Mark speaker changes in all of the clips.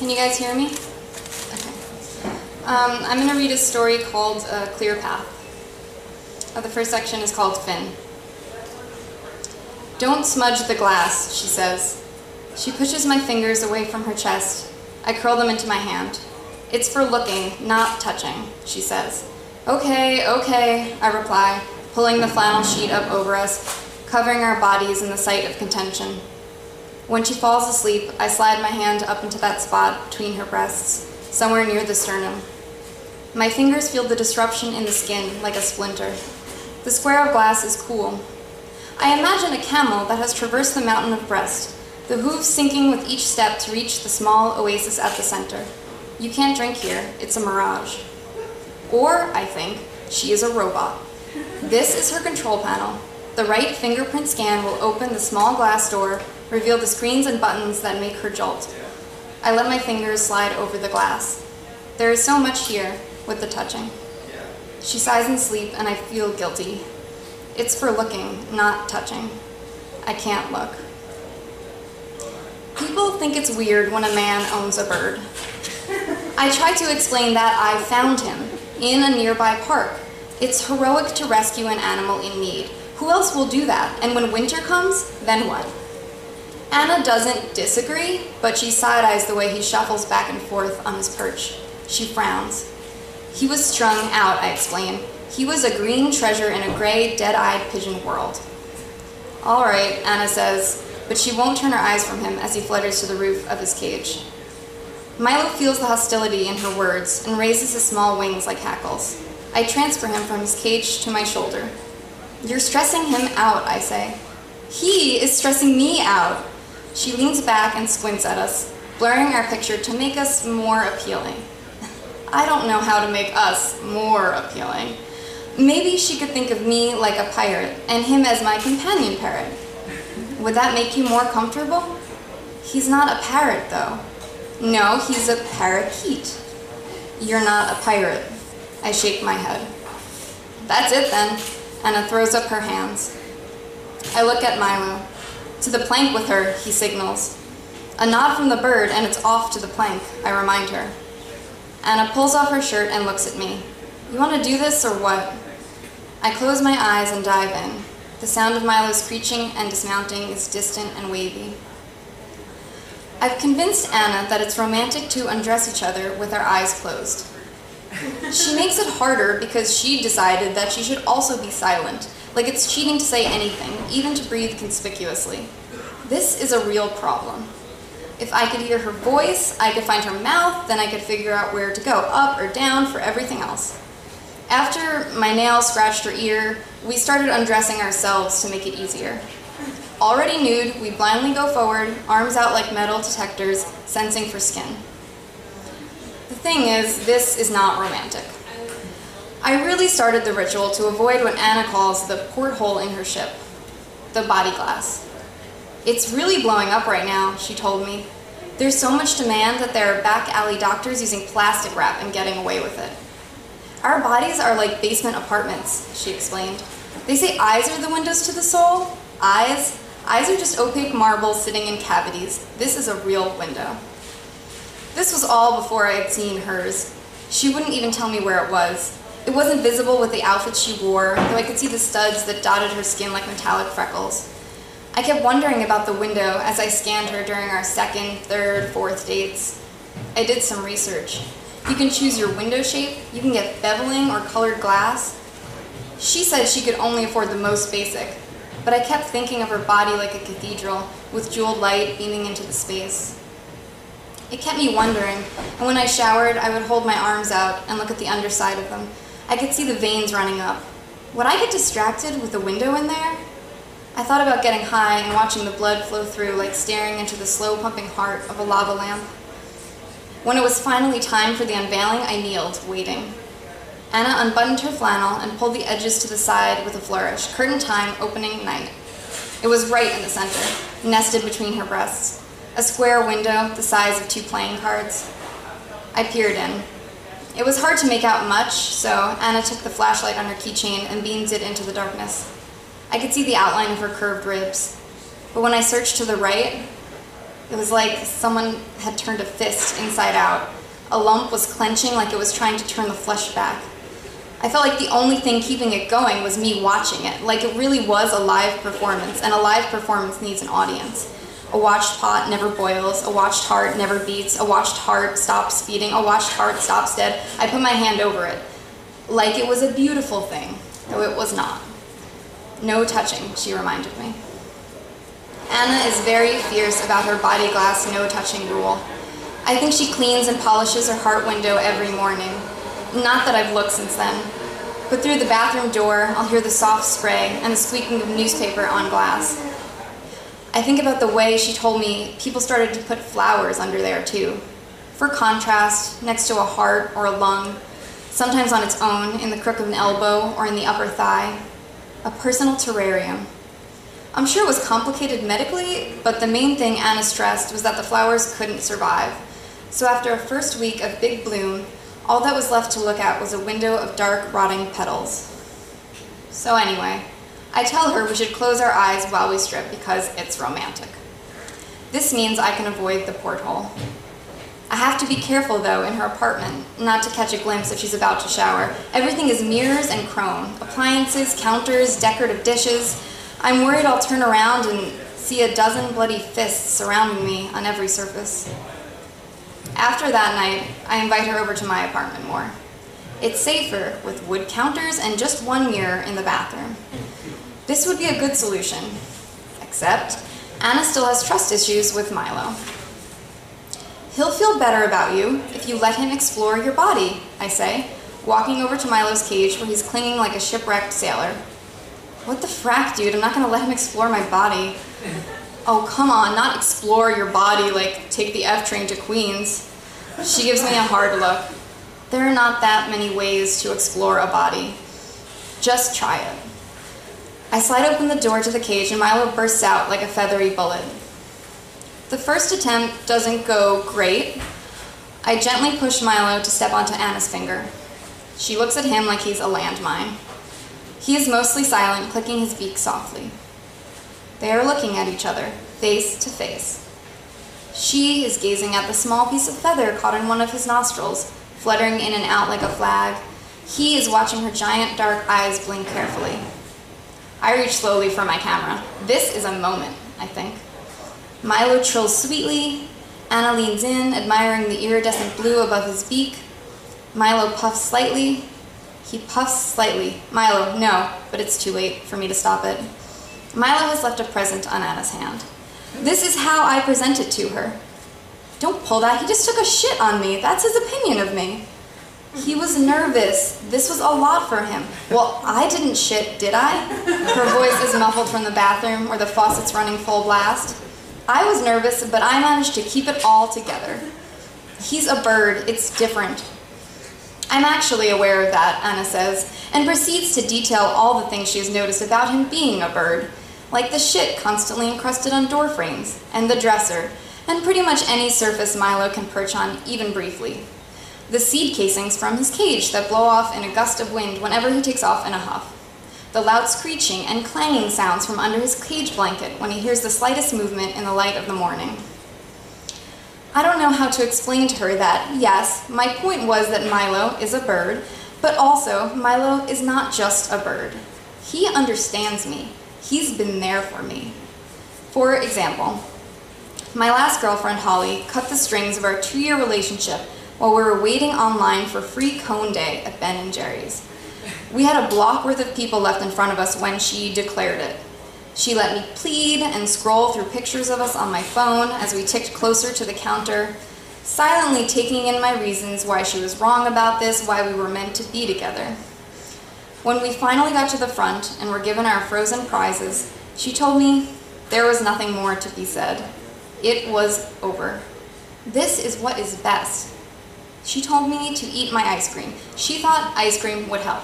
Speaker 1: Can you guys hear me? Okay. I'm going to read a story called Clear Path. The first section is called Finn. Don't smudge the glass, she says. She pushes my fingers away from her chest. I curl them into my hand. It's for looking, not touching, she says. Okay, okay, I reply, pulling the flannel sheet up over us, covering our bodies in the sight of contention. When she falls asleep, I slide my hand up into that spot between her breasts, somewhere near the sternum. My fingers feel the disruption in the skin like a splinter. The square of glass is cool. I imagine a camel that has traversed the mountain of breast, the hooves sinking with each step to reach the small oasis at the center. You can't drink here, it's a mirage. Or, I think, she is a robot. This is her control panel. The right fingerprint scan will open the small glass door, reveal the screens and buttons that make her jolt. I let my fingers slide over the glass. There is so much here with the touching. She sighs in sleep and I feel guilty. It's for looking, not touching. I can't look. People think it's weird when a man owns a bird. I try to explain that I found him in a nearby park. It's heroic to rescue an animal in need. Who else will do that? And when winter comes, then what? Anna doesn't disagree, but she side-eyes the way he shuffles back and forth on his perch. She frowns. He was strung out, I explain. He was a green treasure in a gray, dead-eyed pigeon world. All right, Anna says, but she won't turn her eyes from him as he flutters to the roof of his cage. Milo feels the hostility in her words and raises his small wings like hackles. I transfer him from his cage to my shoulder. You're stressing him out, I say. He is stressing me out. She leans back and squints at us, blurring our picture to make us more appealing. I don't know how to make us more appealing. Maybe she could think of me like a pirate and him as my companion parrot. Would that make you more comfortable? He's not a parrot, though. No, he's a parakeet. You're not a pirate. I shake my head. That's it then. Anna throws up her hands. I look at Milo. To the plank with her, he signals. A nod from the bird and it's off to the plank, I remind her. Anna pulls off her shirt and looks at me. You want to do this or what? I close my eyes and dive in. The sound of Milo's screeching and dismounting is distant and wavy. I've convinced Anna that it's romantic to undress each other with our eyes closed. She makes it harder because she decided that she should also be silent, like it's cheating to say anything, even to breathe conspicuously. This is a real problem. If I could hear her voice, I could find her mouth, then I could figure out where to go, up or down for everything else. After my nail scratched her ear, we started undressing ourselves to make it easier. Already nude, we blindly go forward, arms out like metal detectors, sensing for skin. The thing is, this is not romantic. I really started the ritual to avoid what Anna calls the porthole in her ship, the body glass. It's really blowing up right now, she told me. There's so much demand that there are back alley doctors using plastic wrap and getting away with it. Our bodies are like basement apartments, she explained. They say eyes are the windows to the soul. Eyes? Eyes are just opaque marble sitting in cavities. This is a real window. This was all before I had seen hers. She wouldn't even tell me where it was. It wasn't visible with the outfit she wore, though I could see the studs that dotted her skin like metallic freckles. I kept wondering about the window as I scanned her during our second, third, fourth dates. I did some research. You can choose your window shape, you can get beveling or colored glass. She said she could only afford the most basic, but I kept thinking of her body like a cathedral, with jeweled light beaming into the space. It kept me wondering, and when I showered, I would hold my arms out and look at the underside of them. I could see the veins running up. Would I get distracted with the window in there? I thought about getting high and watching the blood flow through like staring into the slow-pumping heart of a lava lamp. When it was finally time for the unveiling, I kneeled, waiting. Anna unbuttoned her flannel and pulled the edges to the side with a flourish. Curtain time, opening night. It was right in the center, nested between her breasts. A square window the size of 2 playing cards. I peered in. It was hard to make out much, so Anna took the flashlight on her keychain and beamed it into the darkness. I could see the outline of her curved ribs. But when I searched to the right, It was like someone had turned a fist inside out. A lump was clenching like it was trying to turn the flesh back. I felt like the only thing keeping it going was me watching it, like it really was a live performance, and a live performance needs an audience. A watched pot never boils, a watched heart never beats, a watched heart stops beating, a watched heart stops dead. I put my hand over it, like it was a beautiful thing, though it was not. No touching, she reminded me. Anna is very fierce about her body glass no touching rule. I think she cleans and polishes her heart window every morning. Not that I've looked since then, but through the bathroom door, I'll hear the soft spray and the squeaking of newspaper on glass. I think about the way she told me people started to put flowers under there too, for contrast, next to a heart or a lung, sometimes on its own, in the crook of an elbow or in the upper thigh. A personal terrarium. I'm sure it was complicated medically, but the main thing Anna stressed was that the flowers couldn't survive. So after a first week of big bloom, all that was left to look at was a window of dark, rotting petals. So anyway, I tell her we should close our eyes while we strip because it's romantic. This means I can avoid the porthole. I have to be careful, though, in her apartment, not to catch a glimpse if she's about to shower. Everything is mirrors and chrome, appliances, counters, decorative dishes. I'm worried I'll turn around and see a dozen bloody fists surrounding me on every surface. After that night, I invite her over to my apartment more. It's safer with wood counters and just one mirror in the bathroom. This would be a good solution, except Anna still has trust issues with Milo. He'll feel better about you if you let him explore your body, I say, walking over to Milo's cage where he's clinging like a shipwrecked sailor. What the frack, dude? I'm not gonna let him explore my body. Oh, come on, not explore your body like take the F train to Queens. She gives me a hard look. There are not that many ways to explore a body. Just try it. I slide open the door to the cage and Milo bursts out like a feathery bullet. The first attempt doesn't go great. I gently push Milo to step onto Anna's finger. She looks at him like he's a landmine. He is mostly silent, clicking his beak softly. They are looking at each other, face to face. She is gazing at the small piece of feather caught in one of his nostrils, fluttering in and out like a flag. He is watching her giant dark eyes blink carefully. I reach slowly for my camera. This is a moment, I think. Milo trills sweetly. Anna leans in, admiring the iridescent blue above his beak. Milo puffs slightly. He puffs slightly. Milo, no, but it's too late for me to stop it. Milo has left a present on Anna's hand. This is how I present it to her. Don't pull that, he just took a shit on me. That's his opinion of me. He was nervous. This was a lot for him. Well, I didn't shit, did I? Her voice is muffled from the bathroom where the faucet's running full blast. I was nervous, but I managed to keep it all together. He's a bird, it's different. I'm actually aware of that, Anna says, and proceeds to detail all the things she has noticed about him being a bird, like the shit constantly encrusted on door frames, and the dresser, and pretty much any surface Milo can perch on, even briefly. The seed casings from his cage that blow off in a gust of wind whenever he takes off in a huff. The loud screeching and clanging sounds from under his cage blanket when he hears the slightest movement in the light of the morning. I don't know how to explain to her that, yes, my point was that Milo is a bird, but also Milo is not just a bird. He understands me. He's been there for me. For example, my last girlfriend, Holly, cut the strings of our 2-year relationship while we were waiting online for free cone day at Ben & Jerry's. We had a block worth of people left in front of us when she declared it. She let me plead and scroll through pictures of us on my phone as we ticked closer to the counter, silently taking in my reasons why she was wrong about this, why we were meant to be together. When we finally got to the front and were given our frozen prizes, she told me there was nothing more to be said. It was over. This is what is best. She told me to eat my ice cream. She thought ice cream would help.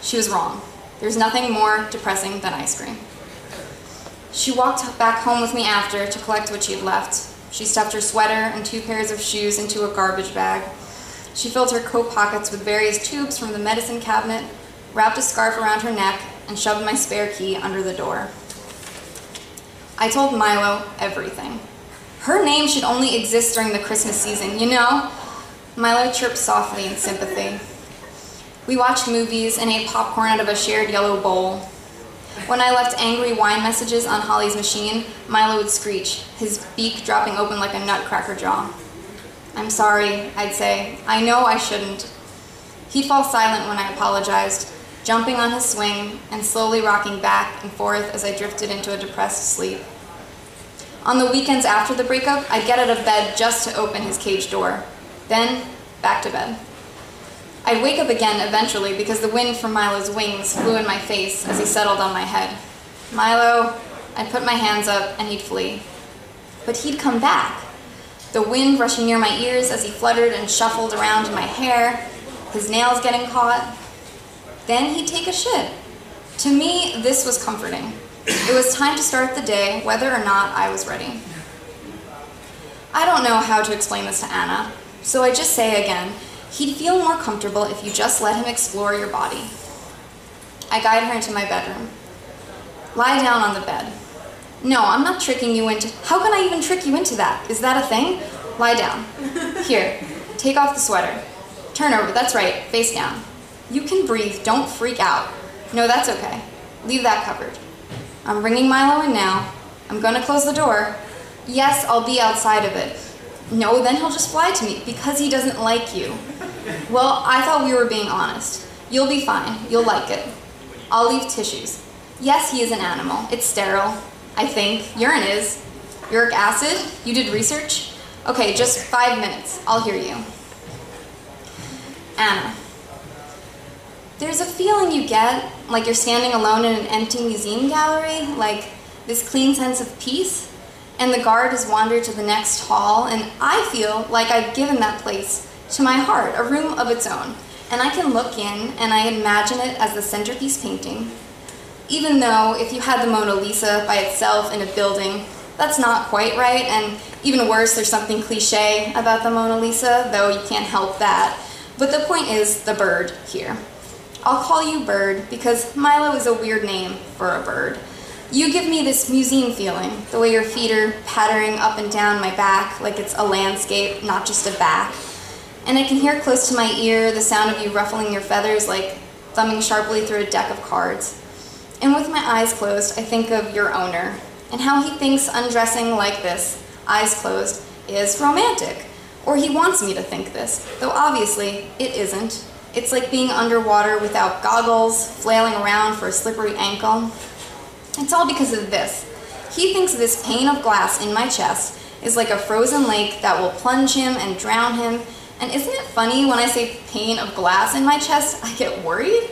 Speaker 1: She was wrong. There's nothing more depressing than ice cream. She walked back home with me after to collect what she had left. She stuffed her sweater and 2 pairs of shoes into a garbage bag. She filled her coat pockets with various tubes from the medicine cabinet, wrapped a scarf around her neck, and shoved my spare key under the door. I told Milo everything. Her name should only exist during the Christmas season, you know? Milo chirped softly in sympathy. We watched movies and ate popcorn out of a shared yellow bowl. When I left angry whine messages on Holly's machine, Milo would screech, his beak dropping open like a nutcracker jaw. "I'm sorry," I'd say. "I know I shouldn't." He'd fall silent when I apologized, jumping on his swing and slowly rocking back and forth as I drifted into a depressed sleep. On the weekends after the breakup, I'd get out of bed just to open his cage door. Then, back to bed. I'd wake up again eventually because the wind from Milo's wings blew in my face as he settled on my head. "Milo," I'd put my hands up and he'd flee. But he'd come back, the wind rushing near my ears as he fluttered and shuffled around in my hair, his nails getting caught. Then he'd take a shit. To me, this was comforting. It was time to start the day, whether or not I was ready. I don't know how to explain this to Anna, so I just say again, he'd feel more comfortable if you just let him explore your body. I guide her into my bedroom. "Lie down on the bed." "No, I'm not tricking you into—" "How can I even trick you into that? Is that a thing?" "Lie down." "Here, take off the sweater. Turn over, that's right, face down. You can breathe, don't freak out." "No, that's okay. Leave that covered." "I'm bringing Milo in now. I'm gonna close the door." "Yes, I'll be outside of it." "No, then he'll just fly to me because he doesn't like you." "Well, I thought we were being honest. You'll be fine. You'll like it. I'll leave tissues." "Yes, he is an animal. It's sterile. I think. Urine is. Uric acid? You did research? Okay, just 5 minutes. I'll hear you." Anna. There's a feeling you get, like you're standing alone in an empty museum gallery, like this clean sense of peace, and the guard has wandered to the next hall, and I feel like I've given that place to my heart, a room of its own, and I can look in and I imagine it as the centerpiece painting. Even though if you had the Mona Lisa by itself in a building, that's not quite right, and even worse, there's something cliche about the Mona Lisa, though you can't help that. But the point is the bird here. I'll call you Bird because Milo is a weird name for a bird. You give me this museum feeling, the way your feet are pattering up and down my back like it's a landscape, not just a back. And I can hear close to my ear the sound of you ruffling your feathers like thumbing sharply through a deck of cards. And with my eyes closed, I think of your owner and how he thinks undressing like this, eyes closed, is romantic. Or he wants me to think this, though obviously it isn't. It's like being underwater without goggles, flailing around for a slippery ankle. It's all because of this. He thinks this pane of glass in my chest is like a frozen lake that will plunge him and drown him. And isn't it funny when I say pane of glass in my chest, I get worried?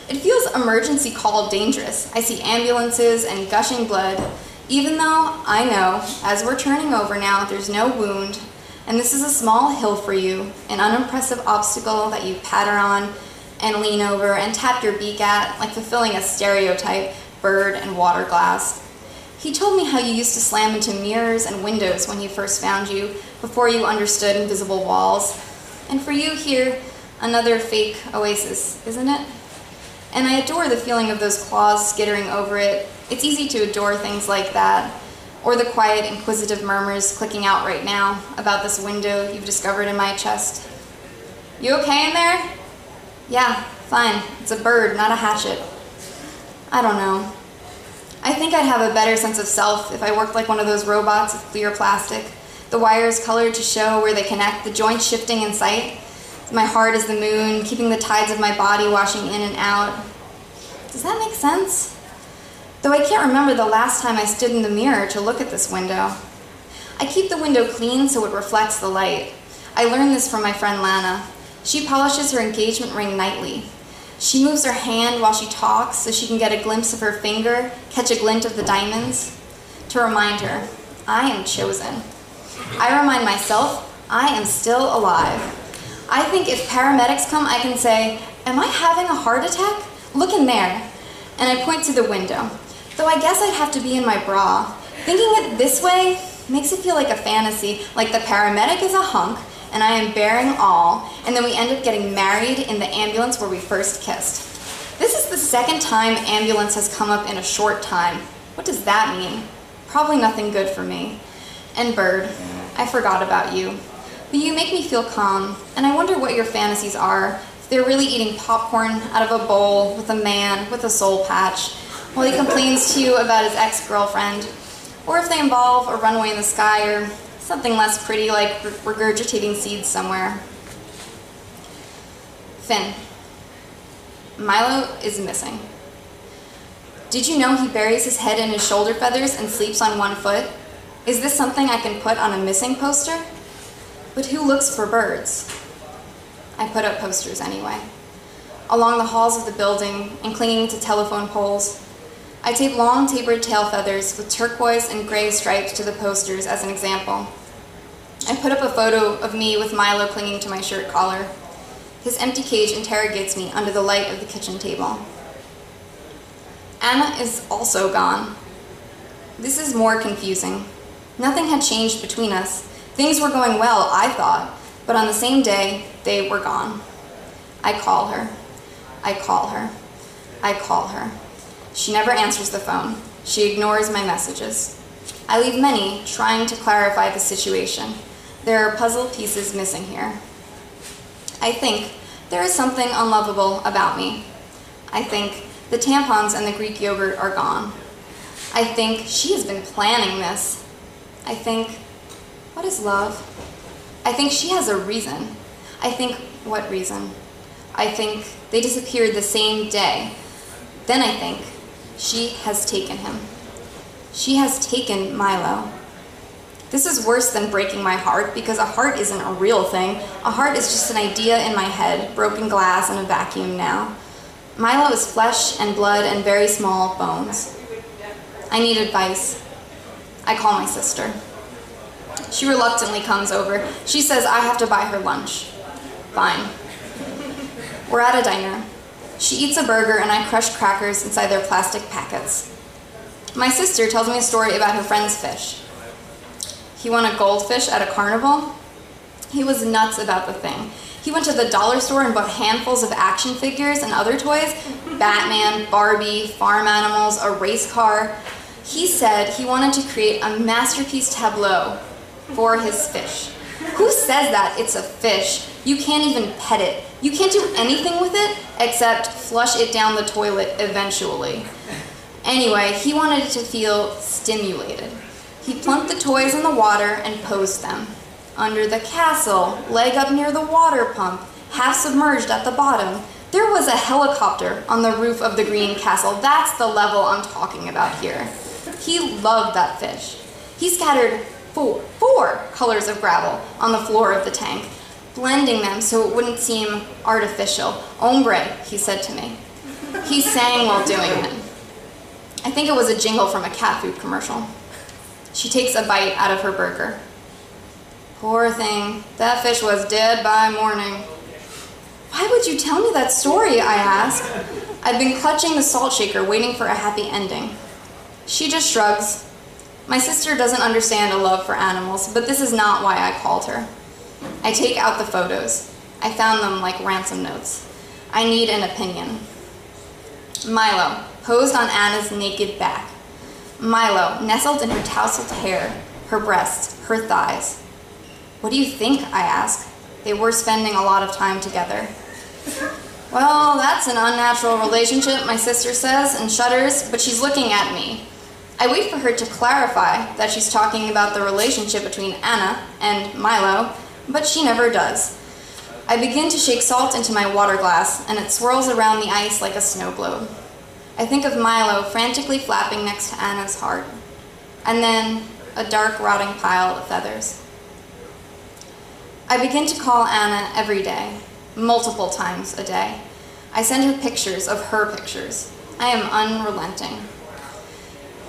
Speaker 1: It feels emergency call dangerous. I see ambulances and gushing blood, even though I know, as we're turning over now, there's no wound, and this is a small hill for you, an unimpressive obstacle that you patter on and lean over and tap your beak at, like fulfilling a stereotype, bird and water glass. He told me how you used to slam into mirrors and windows when he first found you, before you understood invisible walls. And for you here, another fake oasis, isn't it? And I adore the feeling of those claws skittering over it. It's easy to adore things like that. Or the quiet, inquisitive murmurs clicking out right now about this window you've discovered in my chest. "You okay in there?" "Yeah, fine. It's a bird, not a hatchet." I don't know. I think I'd have a better sense of self if I worked like one of those robots with clear plastic, the wires colored to show where they connect, the joints shifting in sight. My heart is the moon, keeping the tides of my body washing in and out. Does that make sense? Though I can't remember the last time I stood in the mirror to look at this window. I keep the window clean so it reflects the light. I learned this from my friend Lana. She polishes her engagement ring nightly. She moves her hand while she talks so she can get a glimpse of her finger, catch a glint of the diamonds, to remind her, I am chosen. I remind myself, I am still alive. I think if paramedics come, I can say, "Am I having a heart attack? Look in there." And I point to the window. Though I guess I'd have to be in my bra. Thinking it this way makes it feel like a fantasy, like the paramedic is a hunk, and I am bearing all, and then we end up getting married in the ambulance where we first kissed. This is the second time ambulance has come up in a short time. What does that mean? Probably nothing good for me. And Bird, I forgot about you. But you make me feel calm, and I wonder what your fantasies are. If they're really eating popcorn out of a bowl with a man with a soul patch while he complains to you about his ex-girlfriend, or if they involve a runway in the sky or something less pretty like regurgitating seeds somewhere. Finn, Milo is missing. Did you know he buries his head in his shoulder feathers and sleeps on one foot? Is this something I can put on a missing poster? But who looks for birds? I put up posters anyway. Along the halls of the building and clinging to telephone poles. I tape long tapered tail feathers with turquoise and gray stripes to the posters as an example. I put up a photo of me with Milo clinging to my shirt collar. His empty cage interrogates me under the light of the kitchen table. Anna is also gone. This is more confusing. Nothing had changed between us. Things were going well, I thought, but on the same day, they were gone. I call her. I call her. I call her. She never answers the phone. She ignores my messages. I leave many, trying to clarify the situation. There are puzzle pieces missing here. I think there is something unlovable about me. I think the tampons and the Greek yogurt are gone. I think she has been planning this. I think, what is love? I think she has a reason. I think, what reason? I think they disappeared the same day. Then I think she has taken him. She has taken Milo. This is worse than breaking my heart because a heart isn't a real thing. A heart is just an idea in my head, broken glass in a vacuum now. Milo is flesh and blood and very small bones. I need advice. I call my sister. She reluctantly comes over. She says I have to buy her lunch. Fine. We're at a diner. She eats a burger and I crush crackers inside their plastic packets. My sister tells me a story about her friend's fish. He won a goldfish at a carnival. He was nuts about the thing. He went to the dollar store and bought handfuls of action figures and other toys, Batman, Barbie, farm animals, a race car. He said he wanted to create a masterpiece tableau for his fish. Who says that it's a fish? You can't even pet it. You can't do anything with it except flush it down the toilet eventually. Anyway, he wanted it to feel stimulated. He plunked the toys in the water and posed them. Under the castle, leg up near the water pump, half submerged at the bottom. There was a helicopter on the roof of the green castle. That's the level I'm talking about here. He loved that fish. He scattered four colors of gravel on the floor of the tank, blending them so it wouldn't seem artificial. Ombre, he said to me. He sang while doing it. I think it was a jingle from a cat food commercial. She takes a bite out of her burger. Poor thing, that fish was dead by morning. Why would you tell me that story, I ask. I've been clutching the salt shaker, waiting for a happy ending. She just shrugs. My sister doesn't understand a love for animals, but this is not why I called her. I take out the photos. I found them like ransom notes. I need an opinion. Milo, posed on Anna's naked back. Milo, nestled in her tousled hair, her breasts, her thighs. What do you think, I ask. They were spending a lot of time together. Well, that's an unnatural relationship, my sister says, and shudders, but she's looking at me. I wait for her to clarify that she's talking about the relationship between Anna and Milo, but she never does. I begin to shake salt into my water glass, and it swirls around the ice like a snow globe. I think of Milo frantically flapping next to Anna's heart, and then a dark, rotting pile of feathers. I begin to call Anna every day, multiple times a day. I send her pictures of her pictures. I am unrelenting.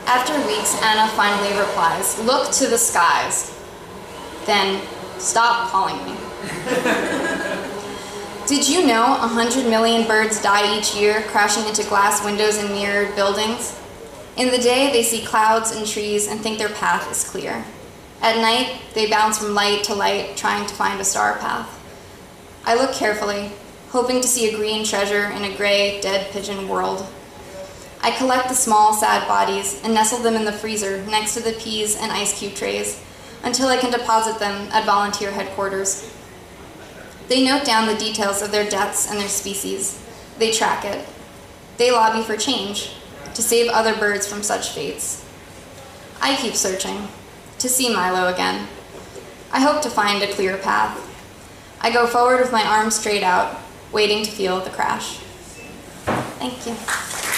Speaker 1: After weeks, Anna finally replies, "Look to the skies." Then, "Stop calling me." Did you know 100 million birds die each year crashing into glass windows in mirrored buildings? In the day, they see clouds and trees and think their path is clear. At night, they bounce from light to light, trying to find a star path. I look carefully, hoping to see a green treasure in a gray, dead pigeon world. I collect the small, sad bodies and nestle them in the freezer next to the peas and ice cube trays. until I can deposit them at volunteer headquarters. They note down the details of their deaths and their species. They track it. They lobby for change, to save other birds from such fates. I keep searching, to see Milo again. I hope to find a clear path. I go forward with my arms straight out, waiting to feel the crash. Thank you.